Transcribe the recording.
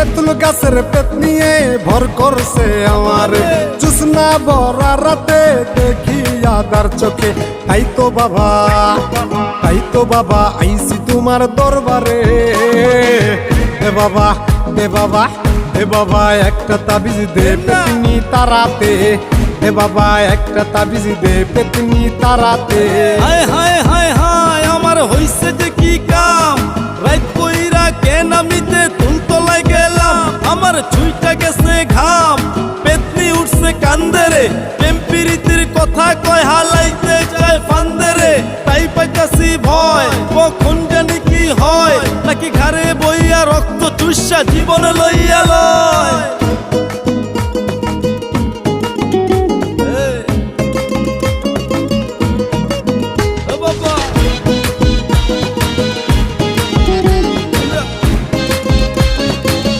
তেঁতুল গাছের পেট নিয়ে ভর করছে আমার জুসনা ভরা রাতে দেখি আদার চোখে। তাই তো বাবা আইছি তোমার দরবারে। এ বাবা এ বাবা এ বাবা একটা তাবিজ দে পেতনি তারাতে। এ বাবা একটা তাবিজ দে পেতনি তারাতে। হায় হায় হায় হায় আমার হইছে যে কি কাম, রাত কইরা কেন আমিতে তুলতলায় গেলাম। আমার ছুইটা গেছে ঘাম, পেতনি উঠছে কান্দেরে, টেম্পিরিতির কথা কয় হালাইতে যায় ফান্দেরে। তাই পাইতাছি ভয় কখন জানি কি হয়, নাকি ঘাড়ে বইয়া রক্ত চুষা জীবন লইয়া লয়।